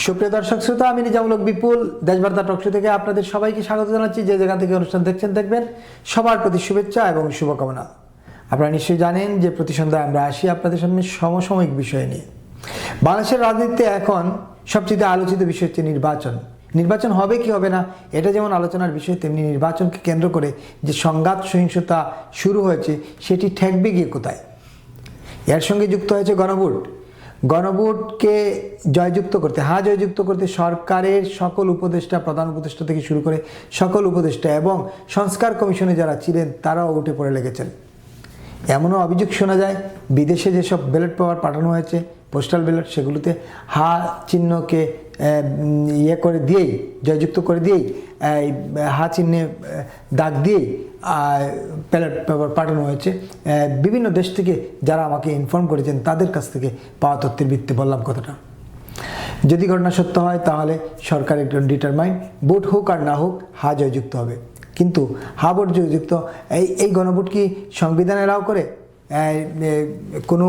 সুপ্রিয় দর্শক শ্রোতা, আমি নিজামুল হক বিপুল দেশবার্তা টকশো থেকে আপনাদের সবাইকে স্বাগত জানাচ্ছি। যে জায়গা থেকে অনুষ্ঠান দেখছেন দেখবেন, সবার প্রতি শুভেচ্ছা এবং শুভকামনা। আপনারা নিশ্চয়ই জানেন যে প্রতি সন্ধ্যায় আমরা আসি আপনাদের সামনে সমসাময়িক বিষয় নিয়ে। বাংলাদেশের রাজনীতিতে এখন সবচেয়ে আলোচিত বিষয় হচ্ছে নির্বাচন। নির্বাচন হবে কি হবে না এটা যেমন আলোচনার বিষয়, তেমনি নির্বাচনকে কেন্দ্র করে যে সংঘাত সহিংসতা শুরু হয়েছে সেটি ঠেকবে গিয়ে কোথায়। এর সঙ্গে যুক্ত হয়েছে গণভোট। গণভোটকে জয়যুক্ত করতে সরকারের সকল উপদেষ্টা, প্রধান উপদেষ্টা থেকে শুরু করে সকল উপদেষ্টা এবং সংস্কার কমিশনে যারা ছিলেন তারাও উঠে পড়ে লেগেছেন। এমনও অভিযোগ শোনা যায়, বিদেশে যেসব ব্যালট পেপার পাঠানো হয়েছে, পোস্টাল ব্যালট, সেগুলোতে হা চিহ্নকে করে দিয়েই, জয়যুক্ত করে দিয়েই, হা চিহ্নে দাগ দিয়েই ব্যালট পেপার পাঠানো হয়েছে। বিভিন্ন দেশ থেকে যারা আমাকে ইনফর্ম করেছেন তাদের কাছ থেকে পাওয়া তথ্যের ভিত্তিতে বললাম কথাটা। যদি ঘটনা সত্য হয় তাহলে সরকার একজন ডিটারমাইন্ড, ভোট হোক আর না হোক হা জয়যুক্ত হবে। কিন্তু হা ভোট জয়যুক্ত এই গণভোট কি সংবিধান এলাও করে? কোনো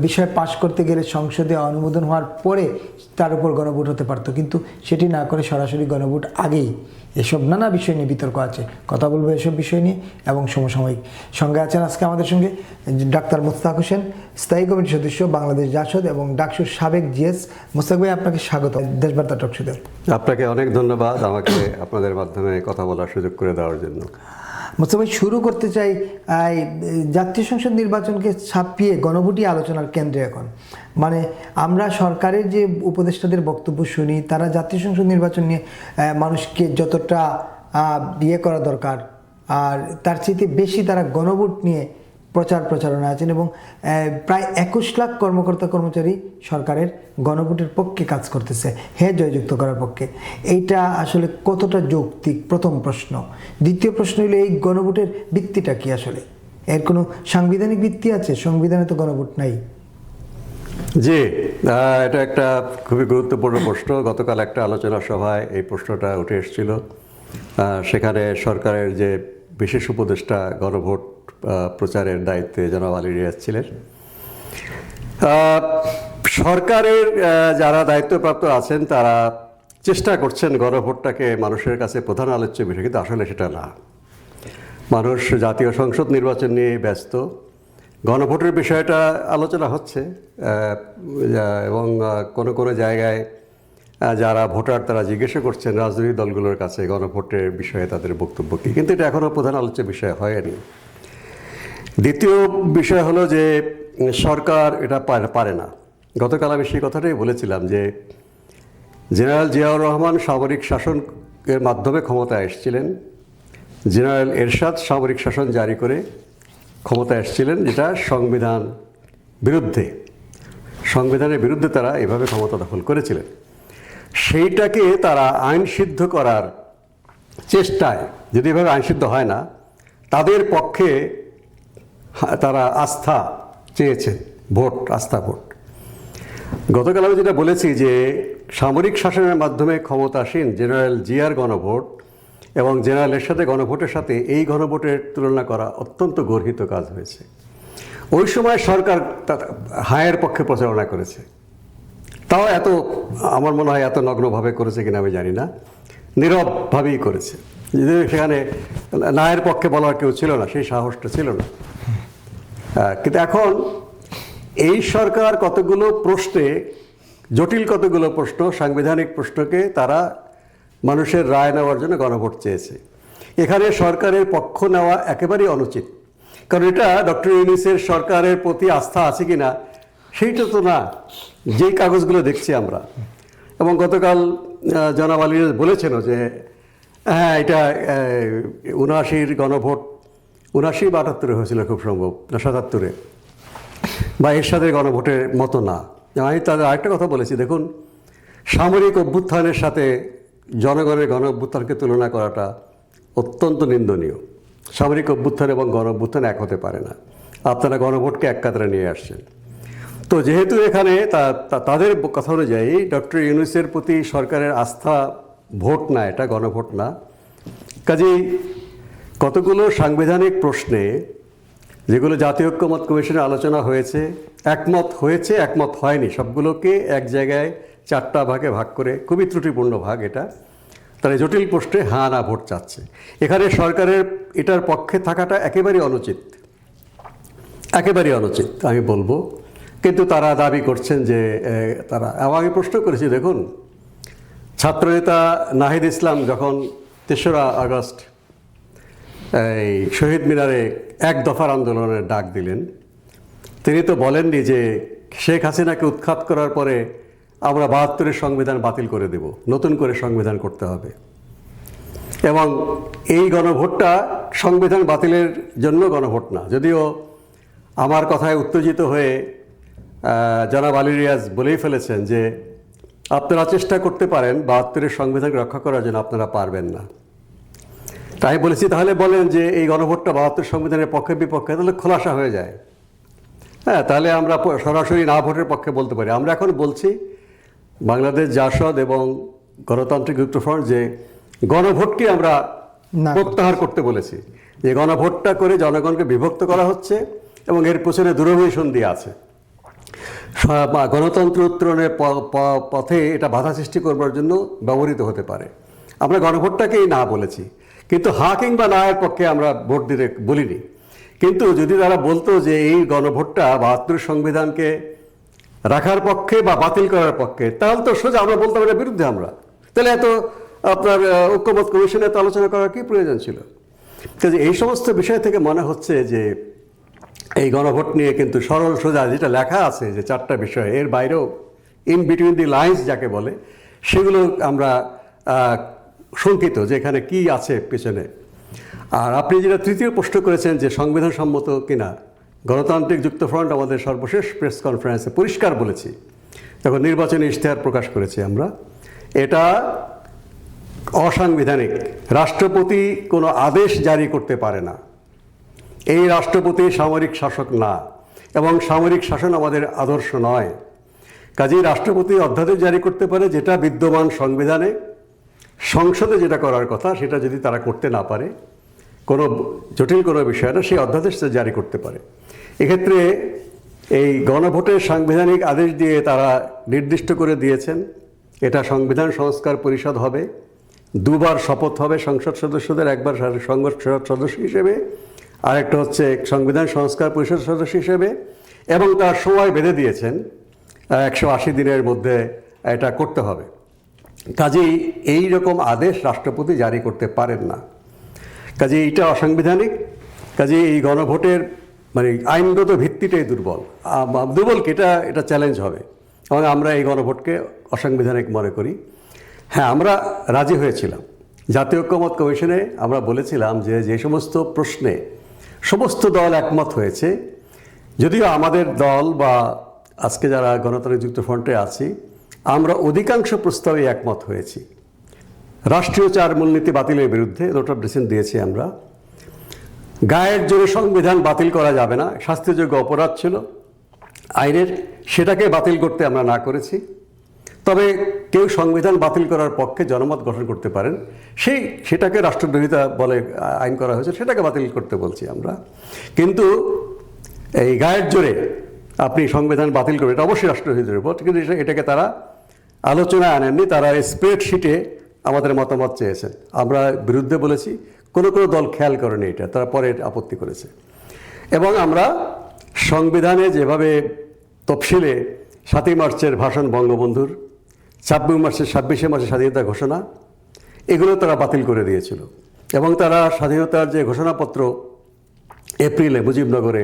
বিষয় পাশ করতে গেলে সংসদে অনুমোদন হওয়ার পরে তার উপর গণভোট হতে পারতো, কিন্তু সেটি না করে সরাসরি গণভোট আগেই। এসব নানা বিষয় নিয়ে বিতর্ক আছে, কথা বলবো এসব বিষয় নিয়ে এবং সমসাময়িক। সঙ্গে আছেন আজকে আমাদের সঙ্গে ডাক্তার মোস্তাক হোসেন, স্থায়ী কমিটির সদস্য, বাংলাদেশ জাসদ এবং ডাকসুর সাবেক জিএস। মোস্তাক ভাই, আপনাকে স্বাগত দেশবার্তা টকশোতে। আপনাকে অনেক ধন্যবাদ আমাকে আপনাদের মাধ্যমে কথা বলার সুযোগ করে দেওয়ার জন্য। মোস্তাক ভাই, শুরু করতে চাই, জাতীয় সংসদ নির্বাচনকে ছাপিয়ে গণভোটই আলোচনার কেন্দ্রে এখন। মানে আমরা সরকারের যে উপদেষ্টাদের বক্তব্য শুনি, তারা জাতীয় সংসদ নির্বাচন নিয়ে মানুষকে যতটা করা দরকার আর তার চেয়ে বেশি তারা গণভোট নিয়ে প্রচারণা আছেন এবং প্রায় 21 লাখ কর্মকর্তা কর্মচারী সরকারের গণভোটের পক্ষে কাজ করতেছে, জয়যুক্ত করার পক্ষে। এইটা আসলে কতটা যৌক্তিক, প্রথম প্রশ্ন। দ্বিতীয় প্রশ্ন হলো, এই গণভোটের ভিত্তিটা কি আসলে? এর কোনো সাংবিধানিক ভিত্তি আছে? সংবিধানে তো গণভোট নাই। জি, এটা একটা খুবই গুরুত্বপূর্ণ প্রশ্ন। গতকাল একটা আলোচনা সভায় এই প্রশ্নটা উঠে এসেছিল। সেখানে সরকারের যে বিশেষ উপদেষ্টা গণভোট প্রচারের দায়িত্বে জনাব আলী রিয়াজ ছিলেন। সরকারের যারা দায়িত্বপ্রাপ্ত আছেন তারা চেষ্টা করছেন গণভোটটাকে মানুষের কাছে প্রধান আলোচ্য বিষয়, কিন্তু আসলে সেটা না। মানুষ জাতীয় সংসদ নির্বাচন নিয়ে ব্যস্ত, গণভোটের বিষয়টা আলোচনা হচ্ছে এবং কোনো জায়গায় যারা ভোটার তারা জিজ্ঞাসা করছেন রাজনৈতিক দলগুলোর কাছে গণভোটের বিষয়ে তাদের বক্তব্য কী, কিন্তু এটা এখনও প্রধান আলোচ্য বিষয় হয়নি। দ্বিতীয় বিষয় হলো যে সরকার এটা পারে না। গতকাল আমি সেই কথাটাই বলেছিলাম যে জেনারেল জিয়াউর রহমান সামরিক শাসনের মাধ্যমে ক্ষমতায় এসেছিলেন, জেনারেল এরশাদ সামরিক শাসন জারি করে ক্ষমতায় এসেছিলেন, যেটা সংবিধানের বিরুদ্ধে তারা এভাবে ক্ষমতা দখল করেছিলেন। সেইটাকে তারা আইন সিদ্ধ করার চেষ্টায়, যদি এভাবে আইন সিদ্ধ হয় না, তাদের পক্ষে তারা আস্থা চেয়েছেন, আস্থা ভোট। গতকাল আমি যেটা বলেছি যে সামরিক শাসনের মাধ্যমে ক্ষমতাসীন জেনারেল জিয়ার গণভোট এবং জেনারেল এরশাদের গণভোটের সাথে এই গণভোটের তুলনা করা অত্যন্ত গর্হিত কাজ হয়েছে। ওই সময় সরকার হায়ের পক্ষে প্রচারণা করেছে, তাও আমার মনে হয় এত নগ্নভাবে করেছে কিনা আমি জানি না, নীরবভাবেই করেছে। সেখানে নায়ের পক্ষে বলার কেউ ছিল না, সেই সাহসটা ছিল না। কিন্তু এখন এই সরকার কতগুলো প্রশ্নে, জটিল কতগুলো প্রশ্ন, সাংবিধানিক প্রশ্নকে তারা মানুষের রায় নেওয়ার জন্য গণভোট চেয়েছে। এখানে সরকারের পক্ষ নেওয়া একেবারেই অনুচিত, কারণ এটা ডক্টর ইউনূসের সরকারের প্রতি আস্থা আছে কিনা সেইটা তো না, যেই কাগজগুলো দেখছি আমরা। এবং গতকাল জনাব আলী বলেছেন যে হ্যাঁ, এটা ৭৯ গণভোট, ৭৯ বা ৭৮ হয়েছিল খুব সম্ভব, না ৭৭ বা এরশাদের গণভোটের মতো না। আমি তাদের আরেকটা কথা বলেছি, দেখুন, সামরিক অভ্যুত্থানের সাথে জনগণের গণ অভ্যুত্থানকে তুলনা করাটা অত্যন্ত নিন্দনীয়। সামরিক অভ্যুত্থান এবং গণ অভ্যুত্থান এক হতে পারে না। আপনারা গণভোটকে এক কাতারে নিয়ে আসছেন। তো যেহেতু এখানে তাদের কথা অনুযায়ী ডক্টর ইউনূসের প্রতি সরকারের আস্থা ভোট না, এটা গণভোট না, কাজেই কতগুলো সাংবিধানিক প্রশ্নে যেগুলো জাতীয় ঐক্যমত কমিশনে আলোচনা হয়েছে, একমত হয়নি, সবগুলোকে এক জায়গায় 4টা ভাগে ভাগ করে, খুবই ত্রুটিপূর্ণ ভাগ এটা, তারা জটিল প্রশ্নে হ্যাঁ না ভোট চাচ্ছে। এখানে সরকারের এটার পক্ষে থাকাটা একেবারেই অনুচিত, একেবারেই অনুচিত আমি বলবো। কিন্তু তারা দাবি করছেন যে তারা, আমি প্রশ্ন করেছি, দেখুন ছাত্রনেতা নাহিদ ইসলাম যখন 3রা আগস্ট এই শহীদ মিনারে 1 দফার আন্দোলনের ডাক দিলেন, তিনি তো বলেননি যে শেখ হাসিনাকে উৎখাত করার পরে আমরা 72-এর সংবিধান বাতিল করে দেব, নতুন করে সংবিধান করতে হবে। এবং এই গণভোটটা সংবিধান বাতিলের জন্য গণভোট না, যদিও আমার কথায় উত্তেজিত হয়ে জনাব আলী রিয়াজ বলেই ফেলেছেন যে আপনারা চেষ্টা করতে পারেন 72-এর সংবিধানকে রক্ষা করার জন্য, আপনারা পারবেন না। তাই বলেছি তাহলে বলেন যে এই গণভোটটা 72 সংবিধানের পক্ষে বিপক্ষে, তাহলে খোলাসা হয়ে যায়। হ্যাঁ, তাহলে আমরা সরাসরি না ভোটের পক্ষে বলতে পারি। আমরা এখন বলছি বাংলাদেশ জাসদ এবং গণতান্ত্রিক যুক্তফ্রন্ট যে গণভোটকে আমরা প্রত্যাহার করতে বলেছি, যে গণভোটটা করে জনগণকে বিভক্ত করা হচ্ছে এবং এর পেছনে দূরভিসন্ধি আছে। গণতন্ত্র উত্তরণের পথে এটা বাধা সৃষ্টি করবার জন্য ব্যবহৃত হতে পারে। আমরা গণভোটটাকেই না বলেছি, কিন্তু হ্যাঁ কিংবা না এর পক্ষে আমরা ভোট দিতে বলিনি। কিন্তু যদি তারা বলতো যে এই গণভোটটা 72 সংবিধানকে রাখার পক্ষে বা বাতিল করার পক্ষে, তাহলে তো সোজা আমরা বলতাম এর বিরুদ্ধে আমরা, তাহলে এত আপনার ঐক্যমত কমিশনে এত আলোচনা করার কি প্রয়োজন ছিল? কাজে এই সমস্ত বিষয় থেকে মনে হচ্ছে যে এই গণভোট নিয়ে কিন্তু সরল সোজা যেটা লেখা আছে যে 4টা বিষয়, এর বাইরেও ইন বিটুইন দি লাইন্স যাকে বলে, সেগুলো আমরা শঙ্কিত যে এখানে কি আছে পেছনে। আর আপনি যেটা তৃতীয় প্রশ্ন করেছেন যে সংবিধান সম্মত কিনা, গণতান্ত্রিক যুক্তফ্রন্ট আমাদের সর্বশেষ প্রেস কনফারেন্সে পরিষ্কার বলেছি, তখন নির্বাচনী ইশতেহার প্রকাশ করেছি আমরা, এটা অসাংবিধানিক। রাষ্ট্রপতি কোনো আদেশ জারি করতে পারে না, এই রাষ্ট্রপতি সামরিক শাসক না, এবং সামরিক শাসন আমাদের আদর্শ নয়। কাজেই রাষ্ট্রপতি অধ্যাদেশ জারি করতে পারে, যেটা বিদ্যমান সংবিধানে সংসদে যেটা করার কথা সেটা যদি তারা করতে না পারে, কোনো জটিল কোনো বিষয় না, সেই অধ্যাদেশ জারি করতে পারে। এক্ষেত্রে এই গণভোটের সাংবিধানিক আদেশ দিয়ে তারা নির্দিষ্ট করে দিয়েছেন এটা সংবিধান সংস্কার পরিষদ হবে, 2বার শপথ হবে সংসদ সদস্যদের, একবার সংসদ সদস্য হিসেবে, আরেকটা হচ্ছে সংবিধান সংস্কার পরিষদ সদস্য হিসেবে, এবং তার সময় বেঁধে দিয়েছেন 180 দিনের মধ্যে এটা করতে হবে। কাজেই এই রকম আদেশ রাষ্ট্রপতি জারি করতে পারেন না, কাজে এইটা অসাংবিধানিক। কাজে এই গণভোটের মানে আইনগত ভিত্তিটাই দুর্বল কি এটা চ্যালেঞ্জ হবে, এবং আমরা এই গণভোটকে অসাংবিধানিক মনে করি। হ্যাঁ, আমরা রাজি হয়েছিলাম জাতীয় ঐক্যমত কমিশনে, আমরা বলেছিলাম যে যে সমস্ত প্রশ্নে সমস্ত দল একমত হয়েছে, যদিও আমাদের দল বা আজকে যারা গণতান্ত্রিক যুক্তফ্রন্টে আছি আমরা অধিকাংশ প্রস্তাবে একমত হয়েছি। রাষ্ট্রীয় 4 মূলনীতি বাতিলের বিরুদ্ধে নোট অফ ডিসেন্ট দিয়েছি আমরা। গায়ের জোরে সংবিধান বাতিল করা যাবে না, শাস্তিযোগ্য অপরাধ ছিল আইনের, সেটাকে বাতিল করতে আমরা না করেছি। তবে কেউ সংবিধান বাতিল করার পক্ষে জনমত গঠন করতে পারেন, সেটাকে রাষ্ট্রদ্রোহিতা বলে আইন করা হয়েছে, সেটাকে বাতিল করতে বলছি আমরা। কিন্তু এই গায়ের জোরে আপনি সংবিধান বাতিল করবেন, এটা অবশ্যই রাষ্ট্রদ্রোহিতার উপর, কিন্তু এটাকে তারা আলোচনায় আনেননি। তারা স্প্রেডশিটে আমাদের মতামত চেয়েছেন, আমরা বিরুদ্ধে বলেছি, কোনো দল খেয়াল করেনি এটা, তারা পরে আপত্তি করেছে। এবং আমরা সংবিধানে যেভাবে তফসিলে 7ই মার্চের ভাষণ বঙ্গবন্ধুর, 26শে মার্চের স্বাধীনতা ঘোষণা, এগুলো তারা বাতিল করে দিয়েছিল। এবং তারা স্বাধীনতার যে ঘোষণাপত্র এপ্রিলে মুজিবনগরে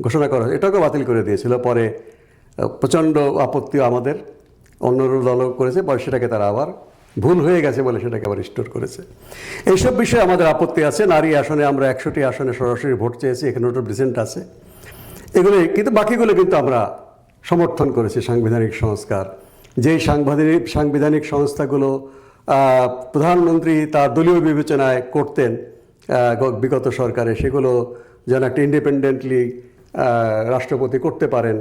ঘোষণা করা হয়, এটাকে বাতিল করে দিয়েছিল। পরে প্রচণ্ড আপত্তি আমাদের, অন্য দলও করেছে, পরে সেটাকে তারা আবার ভুল হয়ে গেছে বলে সেটাকে আবার রিস্টোর করেছে। এইসব বিষয়ে আমাদের আপত্তি আছে। নারী আসনে আমরা 100টি আসনে সরাসরি ভোট চেয়েছি, এখানে নোট অফ ডিসেন্ট আছে এগুলো, কিন্তু বাকিগুলো কিন্তু আমরা সমর্থন করেছি। সাংবিধানিক সংস্কার, যেই সাংবিধানিক সংস্থাগুলো প্রধানমন্ত্রী তার দলীয় বিবেচনায় করতেন বিগত সরকারে, সেগুলো যেন একটা ইন্ডিপেন্ডেন্টলি রাষ্ট্রপতি করতে পারেন,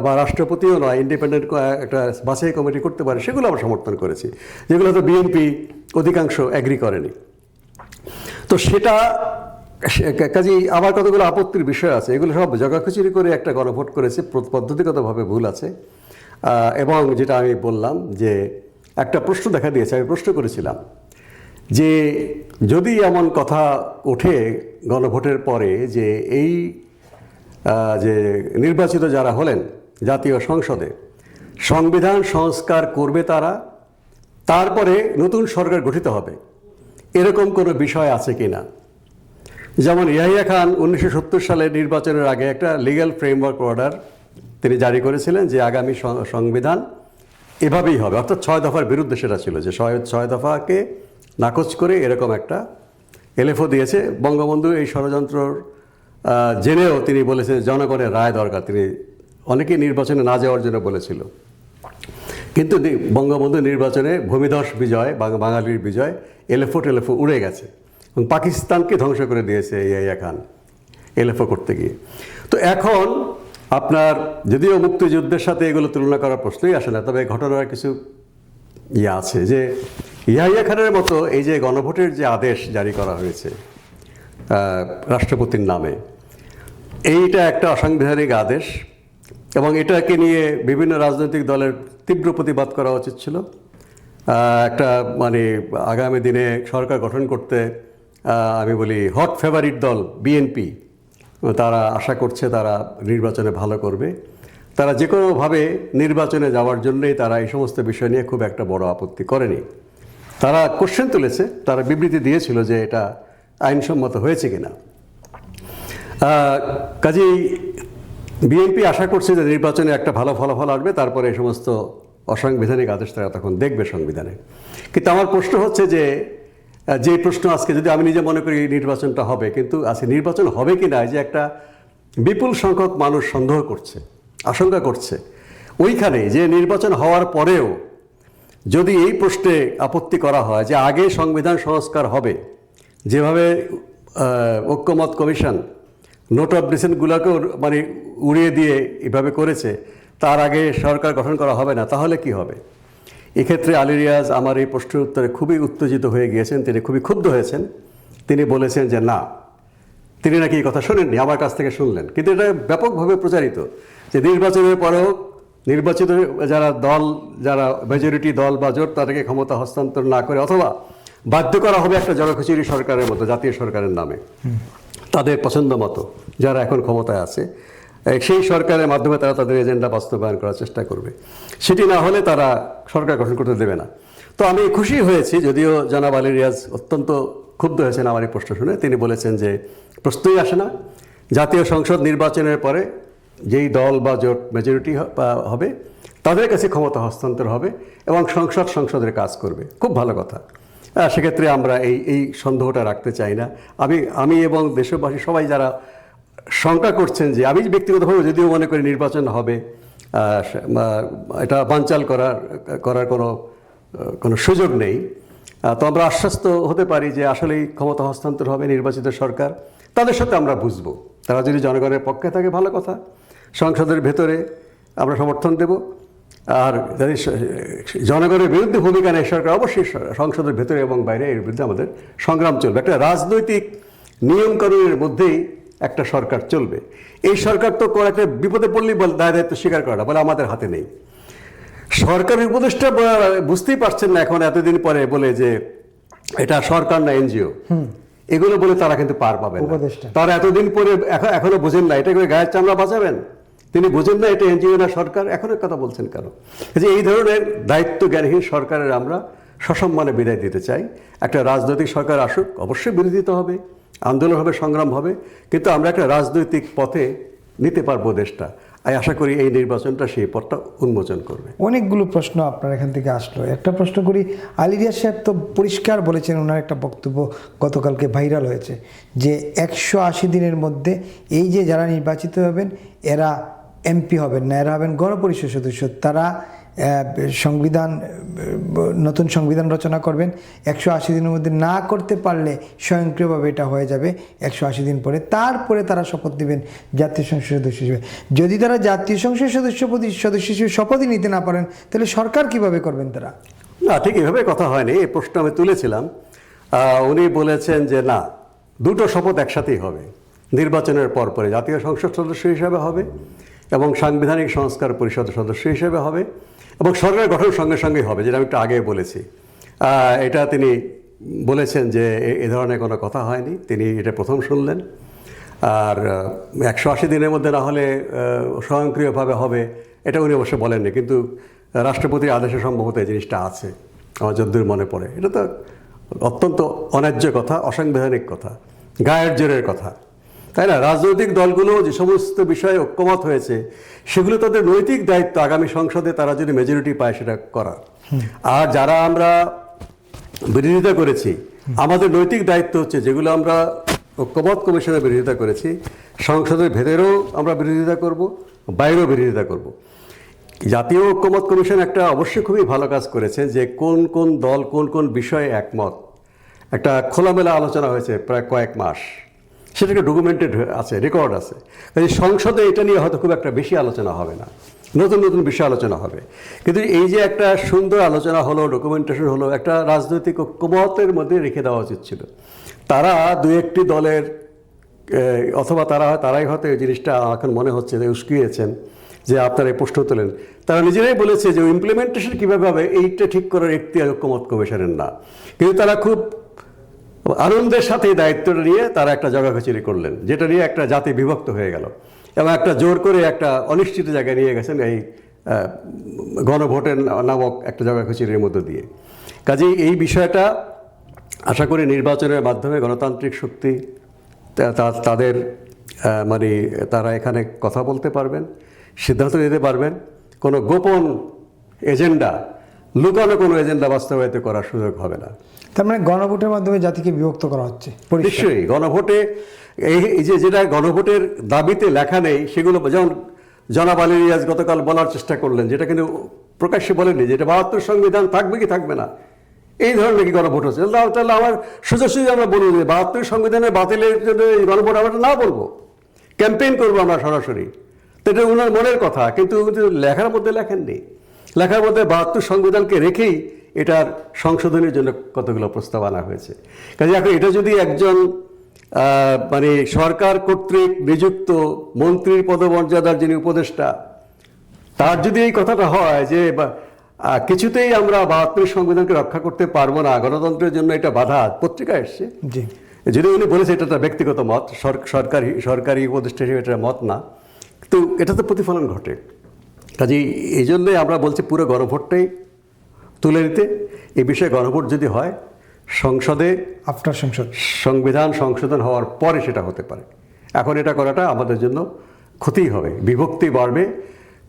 বা রাষ্ট্রপতিও নয়, ইন্ডিপেন্ডেন্ট একটা বাছাই কমিটি করতে পারে, সেগুলো আমরা সমর্থন করেছি, যেগুলো তো বিএনপি অধিকাংশ অ্যাগ্রি করেনি। তো সেটা কাজেই আবার কতগুলো আপত্তির বিষয় আছে, এগুলো সব জগাখিচুড়ি করে একটা গণভোট করেছে, পদ্ধতিগতভাবে ভুল আছে। এবং যেটা আমি বললাম যে একটা প্রশ্ন দেখা দিয়েছে, আমি প্রশ্ন করেছিলাম যে যদি এমন কথা ওঠে গণভোটের পরে যে এই যে নির্বাচিত যারা হলেন জাতীয় সংসদে সংবিধান সংস্কার করবে তারা, তারপরে নতুন সরকার গঠিত হবে, এরকম কোনো বিষয় আছে কি না। যেমন ইয়াহিয়া খান 1970 সালে নির্বাচনের আগে একটা লিগ্যাল ফ্রেমওয়ার্ক অর্ডার তিনি জারি করেছিলেন যে আগামী সংবিধান এভাবেই হবে, অর্থাৎ 6 দফার বিরুদ্ধে সেটা ছিল, যে 6 দফাকে নাকচ করে এরকম একটা এলএফও দিয়েছে। বঙ্গবন্ধু এই ষড়যন্ত্রর জেনেও তিনি বলেছেন জনগণের রায় দরকার, তিনি অনেকেই নির্বাচনে না যাওয়ার জন্য বলেছিল, কিন্তু বঙ্গবন্ধু নির্বাচনে ভূমিধস বিজয়, বাঙালির বিজয়, এলএফও উড়ে গেছে এবং পাকিস্তানকে ধ্বংস করে দিয়েছে ইয়াহিয়া খান এলএফও করতে গিয়ে। তো এখন আপনার যদিও মুক্তিযুদ্ধের সাথে এগুলো তুলনা করার প্রশ্নই আসে না, তবে ঘটনার কিছু আছে যে ইয়াহিয়া খানের মতো এই যে গণভোটের যে আদেশ জারি করা হয়েছে রাষ্ট্রপতির নামে, এইটা একটা অসাংবিধানিক আদেশ এবং এটাকে নিয়ে বিভিন্ন রাজনৈতিক দলের তীব্র প্রতিবাদ করা উচিত ছিল। একটা মানে আগামী দিনে সরকার গঠন করতে আমি বলি হট ফেভারিট দল বিএনপি, তারা আশা করছে তারা নির্বাচনে ভালো করবে, তারা যে কোনোভাবে নির্বাচনে যাওয়ার জন্যই তারা এই সমস্ত বিষয় নিয়ে খুব একটা বড় আপত্তি করেনি। তারা কোশ্চেন তুলেছে, তারা বিবৃতি দিয়েছিল যে এটা আইনসম্মত হয়েছে কিনা। কাজেই বিএনপি আশা করছে যে নির্বাচনে একটা ভালো ফলাফল আসবে, তারপরে এই সমস্ত অসাংবিধানিক আদেশ তারা তখন দেখবে সংবিধানে। কিন্তু আমার প্রশ্ন হচ্ছে যে প্রশ্ন আজকে যদি আমি নিজে মনে করি নির্বাচনটা হবে, কিন্তু আজকে নির্বাচন হবে কি না যে একটা বিপুল সংখ্যক মানুষ সন্দেহ করছে, আশঙ্কা করছে, ওইখানে যে নির্বাচন হওয়ার পরেও যদি এই প্রশ্নে আপত্তি করা হয় যে আগে সংবিধান সংস্কার হবে, যেভাবে ঐক্যমত কমিশন নোট অফ ডিসেন্টগুলোকেও মানে উড়িয়ে দিয়ে এভাবে করেছে, তার আগে সরকার গঠন করা হবে না, তাহলে কি হবে? এক্ষেত্রে আলী রিয়াজ আমার এই প্রশ্নের উত্তরে খুবই উত্তেজিত হয়ে গিয়েছেন, তিনি খুবই ক্ষুব্ধ হয়েছেন। তিনি বলেছেন যে না, তিনি নাকি এই কথা শোনেননি, আমার কাছ থেকে শুনলেন, কিন্তু এটা ব্যাপকভাবে প্রচারিত যে নির্বাচনের পরেও নির্বাচিত যারা মেজরিটি দল বা জোট তাদেরকে ক্ষমতা হস্তান্তর না করে অথবা বাধ্য করা হবে একটা জনখিচুড়ি সরকারের মতো, জাতীয় সরকারের নামে, তাদের পছন্দ মতো যারা এখন ক্ষমতায় আছে, সেই সরকারের মাধ্যমে তারা তাদের এজেন্ডা বাস্তবায়ন করার চেষ্টা করবে। সেটি না হলে তারা সরকার গঠন করতে দেবে না। তো আমি খুশি হয়েছি, যদিও জনাব আলী রিয়াজ অত্যন্ত ক্ষুব্ধ হয়েছেন আমার এই প্রশ্ন শুনে। তিনি বলেছেন যে প্রশ্নই আসে না, জাতীয় সংসদ নির্বাচনের পরে যেই দল বা জোট মেজরিটি হবে তাদের কাছে ক্ষমতা হস্তান্তর হবে এবং সংসদের কাজ করবে। খুব ভালো কথা। সেক্ষেত্রে আমরা এই সন্দেহটা রাখতে চাই না। আমি এবং দেশবাসী সবাই যারা শঙ্কা করছেন যে, আমি ব্যক্তিগতভাবে যদিও মনে করি নির্বাচন হবে, এটা বানচাল করার কোনো সুযোগ নেই, তো আমরা আশ্বস্ত হতে পারি যে আসলেই ক্ষমতা হস্তান্তর হবে, নির্বাচিত সরকার, তাদের সাথে আমরা বুঝবো। তারা যদি জনগণের পক্ষে থাকে ভালো কথা, সংসদের ভেতরে আমরা সমর্থন দেব। আর যদি জনগণের বিরুদ্ধে ভূমিকা নেয় সরকার, অবশ্যই সংসদের ভেতরে এবং বাইরে এর বিরুদ্ধে আমাদের সংগ্রাম চলবে। একটা রাজনৈতিক নিয়মকানুনের মধ্যেই একটা সরকার চলবে। এই সরকার তো একটা বিপদে পড়লেই দায়িত্ব স্বীকার করা বলে আমাদের হাতে নেই। সরকারের উপদেষ্টা বুঝতেই পারছেন না এখন এতদিন পরে বলে যে এটা সরকার না এনজিও, এগুলো বলে তারা কিন্তু পার পাবেন না। তারা এতদিন পরে এখনো বোঝেন না, এটা করে গায়ের চামড়া বাঁচাবেন। তিনি বোঝেন না এটা এনজিও না সরকার, এখনো কথা বলছেন কেন? যে এই ধরনের দায়িত্ব জ্ঞানহীন সরকারের আমরা সসম্মানে বিদায় দিতে চাই। একটা রাজনৈতিক সরকার আসুক, অবশ্যই বিরোধিত হবে, আন্দোলন হবে, সংগ্রাম হবে, কিন্তু আমরা একটা রাজনৈতিক পথে নিতে পারবো দেশটা। আমি আশা করি এই নির্বাচনটা সেই পথটা উন্মোচন করবে। অনেকগুলো প্রশ্ন আপনার এখান থেকে আসলো, একটা প্রশ্ন করি। আলী রিয়াজ সাহেব তো পরিষ্কার বলেছেন, ওনার একটা বক্তব্য গতকালকে ভাইরাল হয়েছে যে 180 দিনের মধ্যে এই যে যারা নির্বাচিত হবেন এরা এমপি হবেন না, এরা হবেন গণপরিষদ সদস্য। তারা নতুন সংবিধান রচনা করবেন। 180 দিনের মধ্যে না করতে পারলে স্বয়ংক্রিয়ভাবে এটা হয়ে যাবে 180 দিন পরে। তারপরে তারা শপথ নেবেন জাতীয় সংসদ সদস্য হিসেবে। যদি তারা জাতীয় সংসদ সদস্য হিসেবে শপথই নিতে না পারেন, তাহলে সরকার কিভাবে করবেন তারা? না, ঠিক এভাবে কথা হয়নি। এই প্রশ্ন আমি তুলেছিলাম, উনি বলেছেন যে না, দুটো শপথ একসাথেই হবে, নির্বাচনের পরে জাতীয় সংসদ সদস্য হিসাবে হবে এবং সাংবিধানিক সংস্কার পরিষদের সদস্য হিসেবে হবে এবং সরকার গঠনের সঙ্গে সঙ্গেই হবে, যেটা আমি একটু আগে বলেছি। এটা তিনি বলেছেন যে এ ধরনের কোনো কথা হয়নি, তিনি এটা প্রথম শুনলেন। আর 180 দিনের মধ্যে না হলে স্বয়ংক্রিয়ভাবে হবে, এটা উনি অবশ্য বলেননি, কিন্তু রাষ্ট্রপতির আদেশে সম্ভবত এই জিনিসটা আছে আমার যদ্দূর মনে পড়ে। এটা তো অত্যন্ত অন্যায্য কথা, অসাংবিধানিক কথা, গায়ের জোরের কথা, তাই না? রাজনৈতিক দলগুলো যে সমস্ত বিষয়ে ঐক্যমত হয়েছে সেগুলো তাদের নৈতিক দায়িত্ব, আগামী সংসদে তারা যদি মেজরিটি পায় সেটা করা। আর যারা আমরা বিরোধিতা করেছি, আমাদের নৈতিক দায়িত্ব হচ্ছে যেগুলো আমরা ঐক্যমত কমিশনের বিরোধিতা করেছি, সংসদের ভেতরেও আমরা বিরোধিতা করব, বাইরেও বিরোধিতা করব। জাতীয় ঐক্যমত কমিশন একটা অবশ্যই খুবই ভালো কাজ করেছে যে কোন কোন দল কোন কোন বিষয়ে একমত, একটা খোলামেলা আলোচনা হয়েছে প্রায় কয়েক মাস, সেটাকে ডকুমেন্টেড আছে, রেকর্ড আছে। কাজে সংসদে এটা নিয়ে হয়তো খুব একটা বেশি আলোচনা হবে না, নতুন নতুন বিষয় আলোচনা হবে। কিন্তু এই যে একটা সুন্দর আলোচনা হলো, ডকুমেন্টেশন হলো, একটা রাজনৈতিক ঐক্যমতের মধ্যে রেখে দেওয়া উচিত ছিল। তারা দু একটি দলের অথবা তারাই হয়তো এই জিনিসটা এখন মনে হচ্ছে যে উস্কিয়েছেন যে আপনারা এই প্রশ্ন তোলেন, তারা নিজেরাই বলেছে যে ইমপ্লিমেন্টেশন কীভাবে হবে এইটা ঠিক করার এখতিয়ার ঐক্যমত কমিশনের না। কিন্তু তারা খুব আনন্দের সাথে এই দায়িত্বটা নিয়ে তারা একটা জগাখিচুড়ি করলেন, যেটা নিয়ে একটা জাতি বিভক্ত হয়ে গেল এবং একটা জোর করে একটা অনিশ্চিত জায়গায় নিয়ে গেছেন এই গণভোটের নামক একটা জগাখিচুড়ির মধ্য দিয়ে। কাজেই এই বিষয়টা আশা করি নির্বাচনের মাধ্যমে গণতান্ত্রিক শক্তি তাদের মানে তারা এখানে কথা বলতে পারবেন, সিদ্ধান্ত নিতে পারবেন। কোনো গোপন এজেন্ডা, লুকানো কোনো এজেন্ডা বাস্তবায়িত করার সুযোগ হবে না। তার মানে গণভোটের মাধ্যমে জাতিকে বিভক্ত করা হচ্ছে। নিশ্চয়ই গণভোটে এই যে যেটা গণভোটের দাবিতে লেখা নেই সেগুলো, যেমন জনাব আলী রিয়াজ গতকাল বলার চেষ্টা করলেন, যেটা কিন্তু প্রকাশ্যে বলেননি, যে এটা 72 সংবিধান থাকবে কি থাকবে না, এই ধরনের কি গণভোট হচ্ছে। তাহলে আমার সোজাসুজি আমরা বলবো যে 72 সংবিধানের বাতিলের জন্য এই গণভোট আমরা না বলবো, ক্যাম্পেইন করবো আমরা সরাসরি। তো এটা ওনার মনের কথা, কিন্তু লেখার মধ্যে লেখেননি। লেখার মধ্যে 72 সংবিধানকে রেখেই এটার সংশোধনের জন্য কতগুলো প্রস্তাব আনা হয়েছে। কাজে এখন এটা যদি একজন মানে সরকার কর্তৃক নিযুক্ত মন্ত্রীর পদমর্যাদার যিনি উপদেষ্টা, তার যদি এই কথাটা হয় যে কিছুতেই আমরা 72 সংবিধানকে রক্ষা করতে পারবো না, গণতন্ত্রের জন্য এটা বাধা, পত্রিকায় এসছে, যদি উনি বলেছে এটা তার ব্যক্তিগত মত, সরকারি উপদেষ্টা হিসেবে এটা মত না, তো এটা তো প্রতিফলন ঘটে। কাজেই এই জন্যই আমরা বলছি পুরো গণভোটটাই তুলে নিতে। এই বিষয়ে গণভোট যদি হয় সংসদে আফটার সংবিধান সংশোধন হওয়ার পরে সেটা হতে পারে। এখন এটা করাটা আমাদের জন্য ক্ষতিই হবে, বিভক্তি বাড়বে,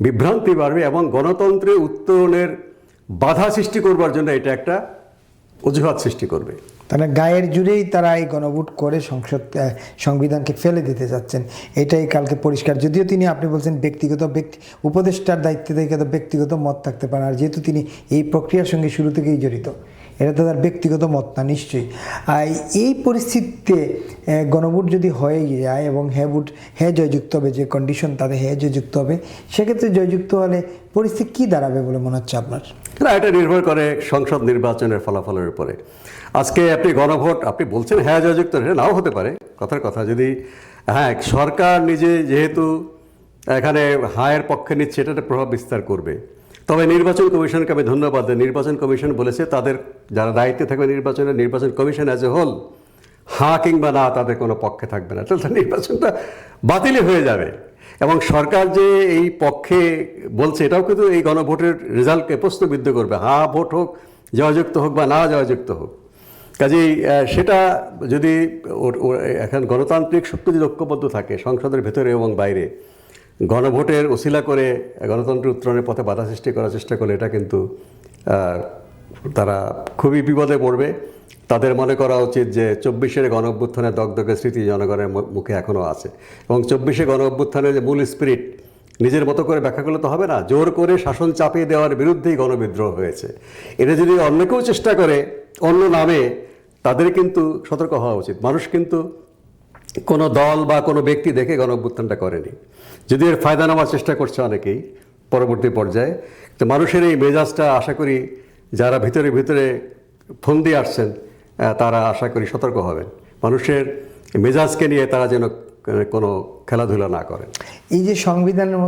বিভ্রান্তি বাড়বে এবং গণতন্ত্রের উত্তরণের বাধা সৃষ্টি করবার জন্য এটা একটা অজুহাত সৃষ্টি করবে। তাহলে গায়ের জুড়েই তারা এই গণভোট করে সংবিধানকে ফেলে দিতে যাচ্ছেন, এটাই কালকে পরিষ্কার। যদিও তিনি, আপনি বলছেন উপদেষ্টার দায়িত্বে থেকে তো ব্যক্তিগত মত থাকতে পারে, আর যেহেতু তিনি এই প্রক্রিয়ার সঙ্গে শুরু থেকেই জড়িত, এটা তো তার ব্যক্তিগত মত না নিশ্চয়ই। আর এই পরিস্থিতিতে গণভোট যদি হয়ে যায় এবং হ্যাঁ জয়যুক্ত হবে, যে কন্ডিশন তাদের হ্যাঁ জয়যুক্ত হবে, সেক্ষেত্রে জয়যুক্ত হলে পরিস্থিতি কী দাঁড়াবে বলে মনে হচ্ছে আপনার? না, এটা নির্ভর করে সংসদ নির্বাচনের ফলাফলের উপরে। আজকে আপনি গণভোট আপনি বলছেন হ্যাঁ জয়যুক্ত, নাও হতে পারে, কথার কথা। যদি হ্যাঁ সরকার নিজে যেহেতু এখানে হায়ের পক্ষে নিচ্ছে, এটা একটা প্রভাব বিস্তার করবে। তবে নির্বাচন কমিশনকে আমি ধন্যবাদ দিই, নির্বাচন কমিশন বলেছে তাদের যারা দায়িত্বে থাকবে নির্বাচন কমিশন অ্যাজ এ হোল হ্যাঁ কিংবা না তাদের কোনো পক্ষে থাকবে না, তাহলে নির্বাচনটা বাতিলই হয়ে যাবে। এবং সরকার যে এই পক্ষে বলছে এটাও কিন্তু এই গণভোটের রেজাল্টকে প্রশ্নবিদ্ধ করবে, হ্যাঁ ভোট হোক, জয়যুক্ত হোক বা না জয়যুক্ত হোক। কাজেই সেটা যদি এখন গণতান্ত্রিক শক্তি যদি ঐক্যবদ্ধ থাকে সংসদের ভেতরে এবং বাইরে, গণভোটের ওসিলা করে গণতন্ত্রের উত্তরণের পথে বাধা সৃষ্টি করার চেষ্টা করলে এটা কিন্তু তারা খুবই বিপদে পড়বে। তাদের মনে করা উচিত যে 24-এর গণ অভ্যুত্থানের দগদগে স্মৃতি জনগণের মুখে এখনও আছে, এবং 24-এ গণ অভ্যুত্থানের যে মূল স্পিরিট নিজের মতো করে ব্যাখ্যা করলে তো হবে না, জোর করে শাসন চাপিয়ে দেওয়ার বিরুদ্ধেই গণবিদ্রোহ হয়েছে। এটা যদি অন্য কেউ চেষ্টা করে অন্য নামে, তাদের কিন্তু সতর্ক হওয়া উচিত। মানুষ কিন্তু কোনো দল বা কোনো ব্যক্তি দেখে গণ অভ্যুত্থানটা করেনি, যদি এর ফায়দা নেওয়ার চেষ্টা করছে অনেকেই পরবর্তী পর্যায়ে। তো মানুষের এই মেজাজটা আশা করি যারা ভিতরে ভিতরে ফন্দি আসছেন তারা আশা করি সতর্ক হবেন, মানুষের মেজাজকে নিয়ে তারা যেন কোনো খেলাধুলা না করেন। এই যে সংবিধানের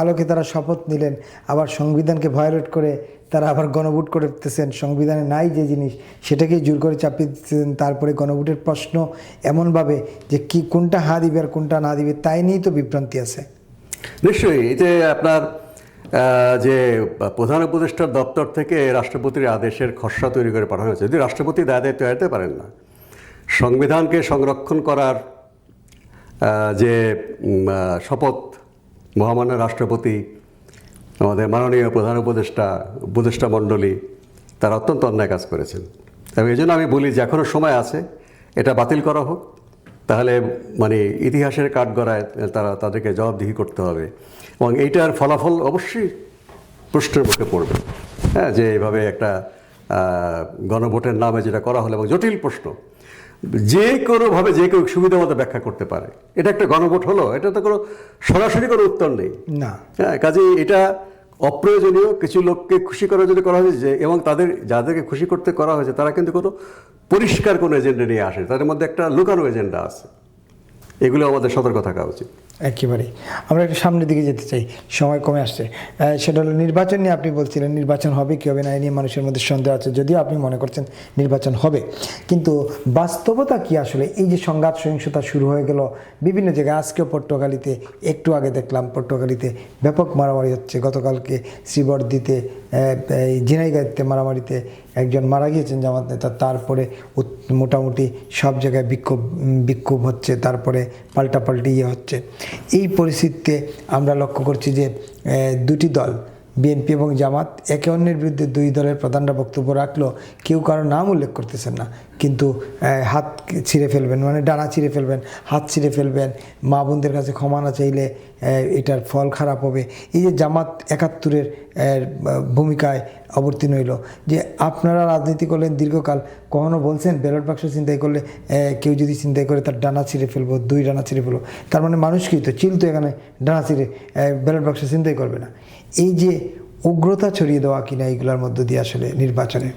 আলোকে তারা শপথ নিলেন, আবার সংবিধানকে ভায়োলেট করে তারা আবার গণভোট করতেছেন, সংবিধানে নাই যে জিনিস সেটাকেই জোর করে চাপিয়ে দিচ্ছেন। তারপরে গণভোটের প্রশ্ন এমনভাবে যে কি কোনটা হা দিবে আর কোনটা না দিবে তাই নিয়েই তো বিভ্রান্তি আছে। নিশ্চয়ই এতে আপনার যে প্রধান উপদেষ্টার দপ্তর থেকে রাষ্ট্রপতির আদেশের খসড়া তৈরি করে পাঠানো হয়েছে, যদি রাষ্ট্রপতি দায়িত্ব এড়াতে পারেন না, সংবিধানকে সংরক্ষণ করার যে শপথ মহামান্য রাষ্ট্রপতি, আমাদের মাননীয় প্রধান উপদেষ্টা মণ্ডলী তারা অত্যন্ত অন্যায় কাজ করেছেন। এবং এই জন্য আমি বলি যে এখনও সময় আছে, এটা বাতিল করা হোক, তাহলে মানে ইতিহাসের কাঠগড়ায় তাদেরকে জবাবদিহি করতে হবে এবং এইটার ফলাফল অবশ্যই প্রশ্নের মুখে পড়বে। হ্যাঁ, যে এইভাবে একটা গণভোটের নামে যেটা করা হলো এবং জটিল প্রশ্ন যে কোনোভাবে যে কেউ সুবিধা মতো ব্যাখ্যা করতে পারে, এটা একটা গণভোট হলো, এটা তো কোনো সরাসরি কোনো উত্তর নেই না। হ্যাঁ, কাজেই এটা অপ্রয়োজনীয়, কিছু লোককে খুশি করার জন্য করা হয়েছে এবং যাদেরকে খুশি করতে করা হয়েছে তারা কিন্তু কোনো পরিষ্কার কোনো এজেন্ডা নিয়ে আসে, তাদের মধ্যে একটা লুকানো এজেন্ডা আছে। এগুলো আমাদের সতর্ক থাকা উচিত। একেবারেই। আমরা একটু সামনের দিকে যেতে চাই, সময় কমে আসছে। সেটা হলো নির্বাচন নিয়ে আপনি বলছিলেন, নির্বাচন হবে কি হবে না এ নিয়ে মানুষের মধ্যে সন্দেহ আছে, যদিও আপনি মনে করছেন নির্বাচন হবে, কিন্তু বাস্তবতা কি আসলে? এই যে সংঘাত সহিংসতা শুরু হয়ে গেল বিভিন্ন জায়গায়, আজকেও পটুয়াখালীতে, একটু আগে দেখলাম পটুয়াখালীতে ব্যাপক মারামারি হচ্ছে, গতকালকে শ্রীবর্দিতে ঝিনাইগাঁওতে মারামারিতে একজন মারা গিয়েছেন জামাত নেতা, তারপরে মোটামুটি সব জায়গায় বিক্ষোভ হচ্ছে, তারপরে পাল্টাপাল্টি হচ্ছে। এই পরিস্থিতিতে আমরা লক্ষ্য করছি যে দুটি দল বিএনপি এবং জামাত একে অন্যের বিরুদ্ধে দুই দলের প্রধানরা বক্তব্য রাখলো, কেউ কারো নাম উল্লেখ করতেছেন না, কিন্তু হাত ছিঁড়ে ফেলবেন, মানে ডানা ছিঁড়ে ফেলবেন, হাত ছিঁড়ে ফেলবেন, মা বোনদের কাছে ক্ষমা না চাইলে এটার ফল খারাপ হবে। এই যে জামাত ৭১-এর ভূমিকায় অবতীর্ণ হইল, যে আপনারা রাজনীতি করলেন দীর্ঘকাল, কখনো বলছেন ব্যালট বাক্স চিন্তাই করলে কেউ যদি চিন্তাই করে তার ডানা ছিঁড়ে ফেলবো, দুই ডানা ছিঁড়ে ফেলবো, তার মানে মানুষ কি তো চিল তো এখানে ডানা ছিঁড়ে ব্যালট বাক্স চিন্তাই করবে না। এই যে উগ্রতা ছড়িয়ে দেওয়া কিনা এইগুলোর মধ্য দিয়ে আসলে নির্বাচনে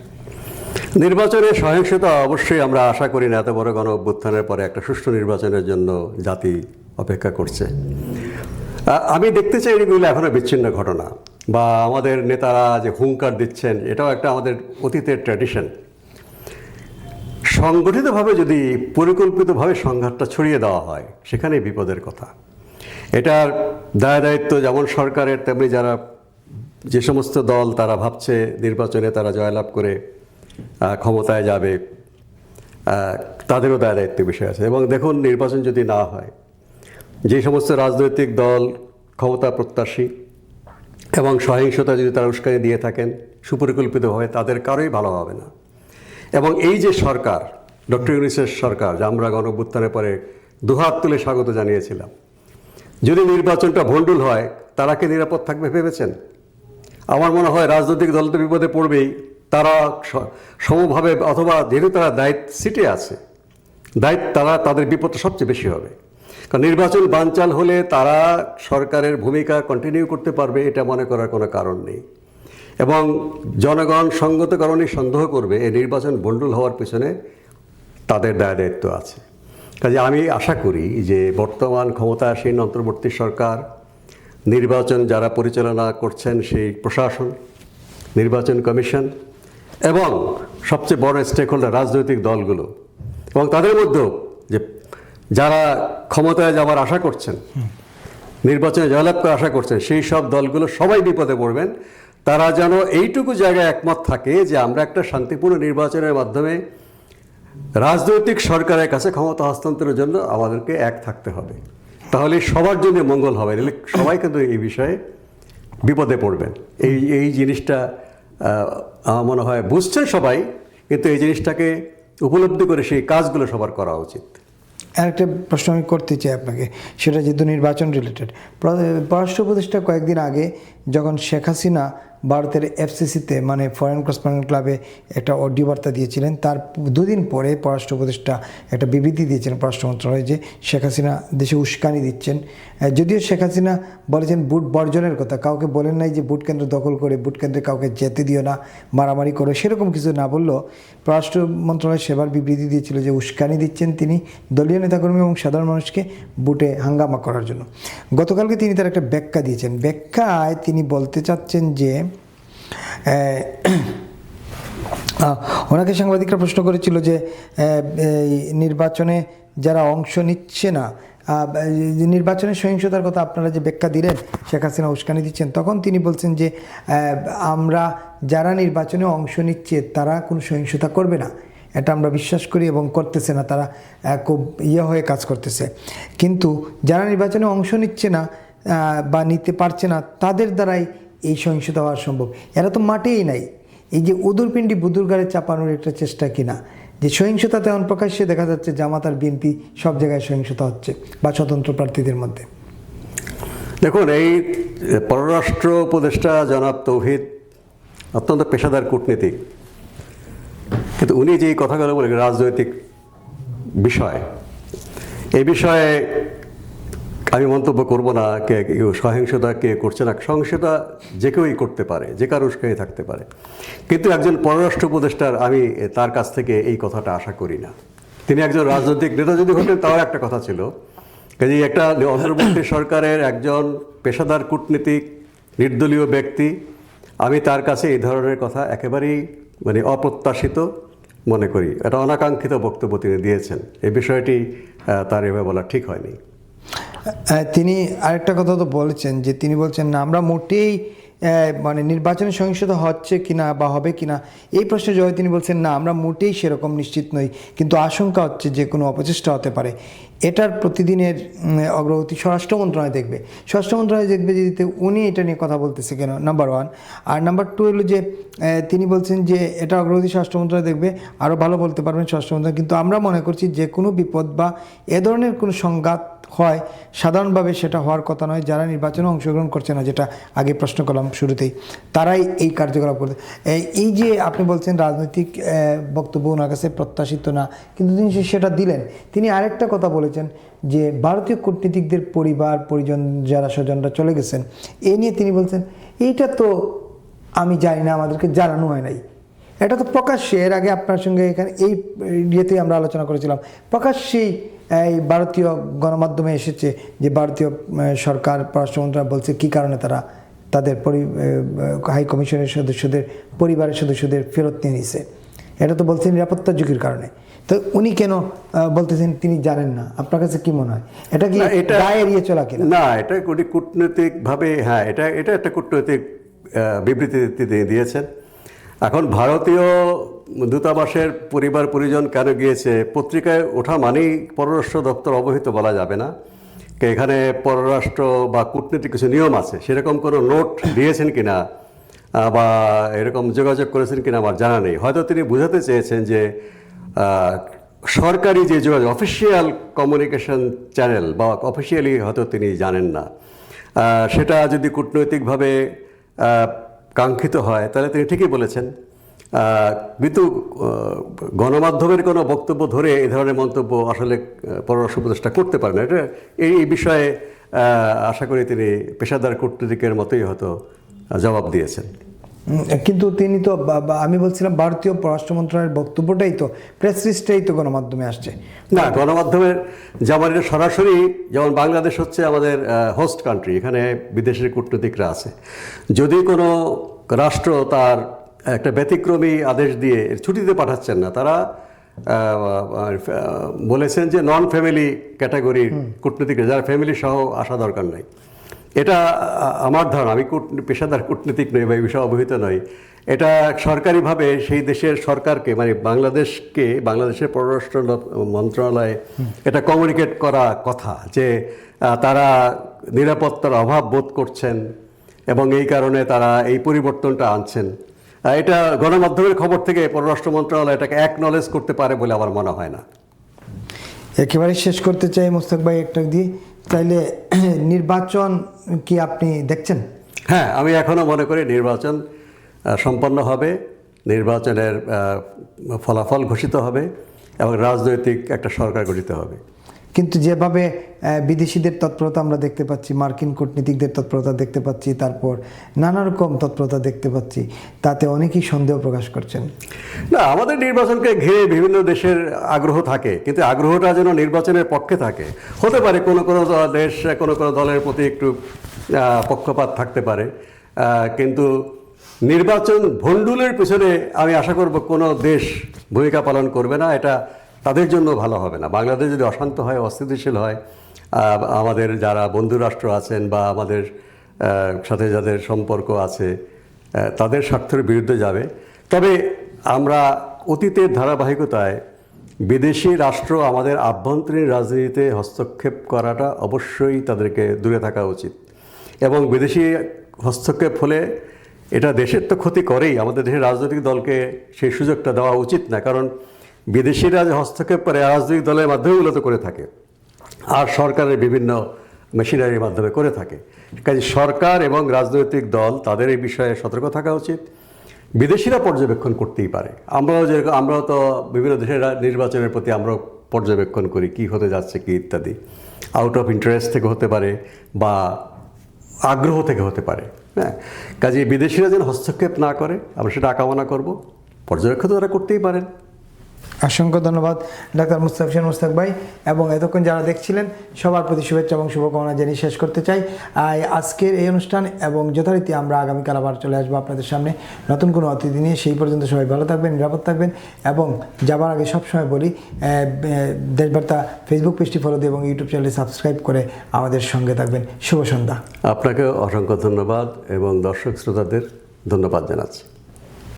সহিংসতা অবশ্যই আমরা আশা করি না। এত বড় গণ অভ্যুত্থানের পরে একটা সুষ্ঠু নির্বাচনের জন্য জাতি অপেক্ষা করছে। আমি দেখতে চাই এগুলো এখনো বিচ্ছিন্ন ঘটনা, বা আমাদের নেতারা যে হুঙ্কার দিচ্ছেন, এটাও একটা আমাদের অতীতের ট্র্যাডিশন। সংগঠিতভাবে যদি পরিকল্পিতভাবে সংঘাতটা ছড়িয়ে দেওয়া হয়, সেখানেই বিপদের কথা। এটার দায়িত্ব যেমন সরকারের, তেমনি যে সমস্ত দল তারা ভাবছে নির্বাচনে তারা জয়লাভ করে ক্ষমতায় যাবে, তাদেরও দায়িত্ব বিষয় আছে। এবং দেখুন, নির্বাচন যদি না হয়, যে সমস্ত রাজনৈতিক দল ক্ষমতা প্রত্যাশী এবং সহিংসতা যদি তারা উস্কানি দিয়ে থাকেন সুপরিকল্পিতভাবে, তাদের কারোই ভালো হবে না। এবং এই যে সরকার, ডক্টর ইউনূসের সরকার, যা আমরা গণ অভ্যুত্থানের পরে দুহাত তুলে স্বাগত জানিয়েছিলাম, যদি নির্বাচনটা ভণ্ডুল হয়, তারা কি নিরাপদ থাকবে ভেবেছেন? আমার মনে হয় রাজনৈতিক দল তো বিপদে পড়বেই, তারা সমভাবে, অথবা যেহেতু তারা সিটে আছে, তাদের বিপদটা সবচেয়ে বেশি হবে। কারণ নির্বাচন বানচাল হলে তারা সরকারের ভূমিকা কন্টিনিউ করতে পারবে, এটা মনে করার কোনো কারণ নেই। এবং জনগণ সঙ্গত কারণে সন্দেহ করবে এই নির্বাচন ভণ্ডুল হওয়ার পিছনে তাদের দায়িত্ব আছে। কাজে আমি আশা করি যে বর্তমান ক্ষমতাসীন অন্তর্বর্তী সরকার, নির্বাচন যারা পরিচালনা করছেন সেই প্রশাসন, নির্বাচন কমিশন এবং সবচেয়ে বড় স্টেক হোল্ডার রাজনৈতিক দলগুলো, এবং তাদের মধ্যেও যে যারা ক্ষমতায় যাওয়ার আশা করছেন, নির্বাচনে জয়লাভ করার আশা করছেন, সেই সব দলগুলো সবাই বিপদে পড়বেন। তারা যেন এইটুকু জায়গায় একমত থাকে যে আমরা একটা শান্তিপূর্ণ নির্বাচনের মাধ্যমে রাজনৈতিক সরকারের কাছে ক্ষমতা হস্তান্তরের জন্য আমাদেরকে এক থাকতে হবে, তাহলে সবার জন্য মঙ্গল হবে। সবাই কিন্তু এই বিষয়ে বিপদে পড়বেন। এই জিনিসটা আমার মনে হয় বুঝছেন সবাই, কিন্তু এই জিনিসটাকে উপলব্ধি করে সেই কাজগুলো সবার করা উচিত। আরেকটা প্রশ্ন আমি করতে চাই আপনাকে, সেটা যেহেতু নির্বাচন রিলেটেড। পররাষ্ট্র উপদেষ্টা কয়েকদিন আগে যখন শেখ হাসিনা ভারতের এফসিসিতে মানে ফরেন করেসপন্ডেন্ট ক্লাবে একটা অডিও বার্তা দিয়েছিলেন, তার দুদিন পরে পররাষ্ট্র উপদেষ্টা একটা বিবৃতি দিয়েছিলেন পররাষ্ট্র মন্ত্রণালয়ে যে শেখ হাসিনা দেশে উস্কানি দিচ্ছেন। যদিও শেখ হাসিনা বলেছেন বুট বর্জনের কথা, কাউকে বলেন নাই যে ভোট কেন্দ্র দখল করে ভোট কেন্দ্রে কাউকে যেতে দিও না, মারামারি করো, সেরকম কিছু না বললেও পররাষ্ট্র মন্ত্রণালয় সেবার বিবৃতি দিয়েছিল যে উস্কানি দিচ্ছেন তিনি দলীয় নেতাকর্মী এবং সাধারণ মানুষকে বুটে হাঙ্গামা করার জন্য। গতকালকে তিনি তার একটা ব্যাখ্যা দিয়েছেন। ব্যাখ্যায় তিনি বলতে চাচ্ছেন যে ওনাকে সাংবাদিকরা প্রশ্ন করেছিল যে এই নির্বাচনে যারা অংশ নিচ্ছে না, নির্বাচনের সহিংসতার কথা আপনারা যে ব্যাখ্যা দিলেন শেখ হাসিনা উস্কানি দিচ্ছেন, তখন তিনি বলছেন যে আমরা যারা নির্বাচনে অংশ নিচ্ছে তারা কোনো সহিংসতা করবে না, এটা আমরা বিশ্বাস করি এবং করতেছে না, তারা খুব হয়ে কাজ করতেছে। কিন্তু যারা নির্বাচনে অংশ নিচ্ছে না বা নিতে পারছে না তাদের দ্বারাই এই সহিংসতা হওয়া সম্ভব। এরা তো মাঠেই নাই। এই যে উদুরপিণ্ডি বুদুরগাড়ে চাপানোর একটা চেষ্টা কিনা, যে সহিংসতা তেমন প্রকাশ্যে দেখা যাচ্ছে জামাত আর বিএনপি সব জায়গায় সহিংসতা হচ্ছে বা স্বতন্ত্র প্রার্থীদের মধ্যে। দেখুন, এই পররাষ্ট্র উপদেষ্টা জনাব তৌহিদ অত্যন্ত পেশাদার কূটনীতিক, কিন্তু উনি যে কথাগুলো বলে রাজনৈতিক বিষয়, এই বিষয়ে আমি মন্তব্য করব না কে সহিংসতা কে করছে না। সহিংসতা যে কেউই করতে পারে, যে কারো উস্কানি থাকতে পারে, কিন্তু একজন পররাষ্ট্র উপদেষ্টার আমি তার কাছ থেকে এই কথাটা আশা করি না। তিনি একজন রাজনৈতিক নেতা যদি হতেন তাও একটা কথা ছিল, কাজে একটা অন্তর্বর্তী সরকারের একজন পেশাদার কূটনীতিক নির্দলীয় ব্যক্তি, আমি তার কাছে এই ধরনের কথা একেবারেই মানে অপ্রত্যাশিত মনে করি। এটা অনাকাঙ্ক্ষিত বক্তব্য তিনি দিয়েছেন, এই বিষয়টি তার এভাবে বলা ঠিক হয়নি। তিনি আরেকটা কথা তো বলেছেন যে তিনি বলছেন না আমরা মোটেই মানে নির্বাচনে সহিংসতা হচ্ছে কিনা বা হবে কিনা এই প্রশ্নের জবাবে তিনি বলছেন না আমরা মোটেই সেরকম নিশ্চিত নই, কিন্তু আশঙ্কা হচ্ছে যে কোনো অপচেষ্টা হতে পারে। এটার প্রতিদিনের অগ্রগতি স্বরাষ্ট্র মন্ত্রণালয় দেখবে। স্বরাষ্ট্র মন্ত্রণালয় দেখবে যেতে উনি এটা নিয়ে কথা বলতেছে কেন, নাম্বার ওয়ান। আর নাম্বার টু হলো যে তিনি বলছেন যে এটা অগ্রগতি স্বরাষ্ট্র মন্ত্রণালয় দেখবে, আরও ভালো বলতে পারবেন স্বরাষ্ট্র মন্ত্রণালয়। কিন্তু আমরা মনে করছি যে কোনো বিপদ বা এ ধরনের কোনো সংঘাত হয় সাধারণভাবে সেটা হওয়ার কথা নয়। যারা নির্বাচনে অংশগ্রহণ করছে না, যেটা আগে প্রশ্ন করলাম শুরুতেই, তারাই এই কার্যকলাপ করতে। এই যে আপনি বলছেন রাজনৈতিক বক্তব্য ওনার কাছে প্রত্যাশিত না, কিন্তু তিনি সেটা দিলেন। তিনি আরেকটা কথা বলেছেন যে ভারতীয় কূটনীতিকদের পরিবার পরিজন যারা স্বজনরা চলে গেছেন এ নিয়ে তিনি বলছেন এইটা তো আমি জানি না, আমাদেরকে জানানো হয় নাই। এটা তো প্রকাশ্যে, এর আগে আপনার সঙ্গে এখানে এই ইয়েতেই আমরা আলোচনা করেছিলাম, প্রকাশ্যেই এই ভারতীয় গণমাধ্যমে এসেছে যে ভারতীয় সরকার পররাষ্ট্র মন্ত্রণালয় বলছে কী কারণে তারা তাদের হাই কমিশনের সদস্যদের পরিবারের সদস্যদের ফেরত নিয়ে নিছে। এটা তো বলছেন নিরাপত্তা ঝুঁকির কারণে। তো উনি কেন বলতেছেন তিনি জানেন না? আপনার কাছে কি মনে হয় এটা কি গায়ে এড়িয়ে চলা কিনা? না, এটা কূটনৈতিকভাবে, হ্যাঁ, এটা একটা কূটনৈতিক বিবৃতি দিয়েছেন। এখন ভারতীয় দূতাবাসের পরিবার পরিজন কেন গিয়েছে পত্রিকায় ওঠা মানেই পররাষ্ট্র দপ্তর অবহিত বলা যাবে না। এখানে পররাষ্ট্র বা কূটনীতিক কিছু নিয়ম আছে, সেরকম কোনো নোট দিয়েছেন কিনা বা এরকম যোগাযোগ করেছেন কিনা আমার জানা নেই। হয়তো তিনি বোঝাতে চেয়েছেন যে সরকারি যে যোগাযোগ, অফিসিয়াল কমিউনিকেশন চ্যানেল বা অফিসিয়ালি হয়তো তিনি জানেন না। সেটা যদি কূটনৈতিকভাবে কাঙ্ক্ষিত হয় তাহলে তিনি ঠিকই বলেছেন, কিন্তু গণমাধ্যমের কোনো বক্তব্য ধরে এই ধরনের মন্তব্য আসলে পররাষ্ট্র উপদেষ্টা করতে পারেন। এটা এই বিষয়ে আশা করি তিনি পেশাদার কূটনীতিকের মতোই হয়তো জবাব দিয়েছেন। কিন্তু তিনি তো, আমি বলছিলাম ভারতীয় পররাষ্ট্র মন্ত্রণালয়ের বক্তব্যটাই তো, প্রেস রিলিজটাই তো গণমাধ্যমে আসছে না। গণমাধ্যমের যেমন এটা সরাসরি, যেমন বাংলাদেশ হচ্ছে আমাদের হোস্ট কান্ট্রি, এখানে বিদেশের কূটনীতিকরা আছে। যদি কোনো রাষ্ট্র তার একটা ব্যতিক্রমী আদেশ দিয়ে ছুটিতে পাঠাচ্ছেন না, তারা বলেছেন যে নন ফ্যামিলি ক্যাটাগরির কূটনীতিকরা, যারা ফ্যামিলি সহ আসা দরকার নাই। এটা আমার ধারণা, আমি পেশাদার কূটনীতিক নই বা এই বিষয়ে অবহিত নই, এটা সরকারিভাবে সেই দেশের সরকারকে মানে বাংলাদেশের পররাষ্ট্র মন্ত্রণালয়ে এটা কমিউনিকেট করা কথা যে তারা নিরাপত্তার অভাব বোধ করছেন এবং এই কারণে তারা এই পরিবর্তনটা আনছেন। এটা গণমাধ্যমের খবর থেকে পররাষ্ট্র মন্ত্রণালয় এটাকে অ্যাকনলেজ করতে পারে বলে আমার মনে হয় না। একেবারে শেষ করতে চাই মোস্তাক ভাই একটা দিয়ে, তাইলে নির্বাচন কি আপনি দেখছেন? হ্যাঁ, আমি এখনও মনে করি নির্বাচন সম্পন্ন হবে, নির্বাচনের ফলাফল ঘোষিত হবে এবং রাজনৈতিক একটা সরকার গঠিত হবে। কিন্তু যেভাবে বিদেশিদের তৎপরতা আমরা দেখতে পাচ্ছি, মার্কিন কূটনীতিকদের তৎপরতা দেখতে পাচ্ছি, তারপর নানা রকম তৎপরতা দেখতে পাচ্ছি, তাতে অনেকেই সন্দেহ প্রকাশ করছেন। না, আমাদের নির্বাচনকে ঘিরে বিভিন্ন দেশের আগ্রহ থাকে, কিন্তু আগ্রহটা যেন নির্বাচনের পক্ষে থাকে। হতে পারে কোনো কোনো দেশ কোনো কোনো দলের প্রতি একটু পক্ষপাত থাকতে পারে, কিন্তু নির্বাচন ভণ্ডুলের পিছনে আমি আশা করব কোনো দেশ ভূমিকা পালন করবে না। এটা তাদের জন্য ভালো হবে না। বাংলাদেশ যদি অশান্ত হয়, অস্থিতিশীল হয়, আমাদের যারা বন্ধু রাষ্ট্র আছেন বা আমাদের সাথে যাদের সম্পর্ক আছে তাদের স্বার্থের বিরুদ্ধে যাবে। তবে আমরা অতীতের ধারাবাহিকতায় বিদেশি রাষ্ট্র আমাদের আভ্যন্তরীণ রাজনীতিতে হস্তক্ষেপ করাটা অবশ্যই তাদেরকে দূরে থাকা উচিত। এবং বিদেশি হস্তক্ষেপ হলে এটা দেশের তো ক্ষতি করেই, আমাদের দেশের রাজনৈতিক দলকে সেই সুযোগটা দেওয়া উচিত না। কারণ বিদেশিরা যে হস্তক্ষেপ করে রাজনৈতিক দলের মাধ্যমে মূলত করে থাকে, আর সরকারের বিভিন্ন মেশিনারির মাধ্যমে করে থাকে। কাজে সরকার এবং রাজনৈতিক দল তাদের এই বিষয়ে সতর্ক থাকা উচিত। বিদেশিরা পর্যবেক্ষণ করতেই পারে, আমরাও তো বিভিন্ন দেশের নির্বাচনের প্রতি আমরাও পর্যবেক্ষণ করি, কি হতে যাচ্ছে কি ইত্যাদি। আউট অফ ইন্টারেস্ট থেকে হতে পারে বা আগ্রহ থেকে হতে পারে। হ্যাঁ, কাজে বিদেশিরা যেন হস্তক্ষেপ না করে আমরা সেটা কামনা করব। পর্যবেক্ষণ তারা করতেই পারেন। অসংখ্য ধন্যবাদ ডাক্তার মুস্তাক হোসেন মুস্তাক ভাই, এবং এতক্ষণ যারা দেখছিলেন সবার প্রতি শুভেচ্ছা এবং শুভকামনা জানিয়ে শেষ করতে চাই আজকের এই অনুষ্ঠান। এবং যথারীতি আমরা আগামীকাল আবার চলে আসবো আপনাদের সামনে নতুন কোনো অতিথি নিয়ে। সেই পর্যন্ত সবাই ভালো থাকবেন, নিরাপদ থাকবেন, এবং যাবার আগে সবসময় বলি দেশবার্তা ফেসবুক পেজটি ফলো দিয়ে এবং ইউটিউব চ্যানেলটি সাবস্ক্রাইব করে আমাদের সঙ্গে থাকবেন। শুভ সন্ধ্যা। আপনাকে অসংখ্য ধন্যবাদ এবং দর্শক শ্রোতাদের ধন্যবাদ জানাচ্ছি।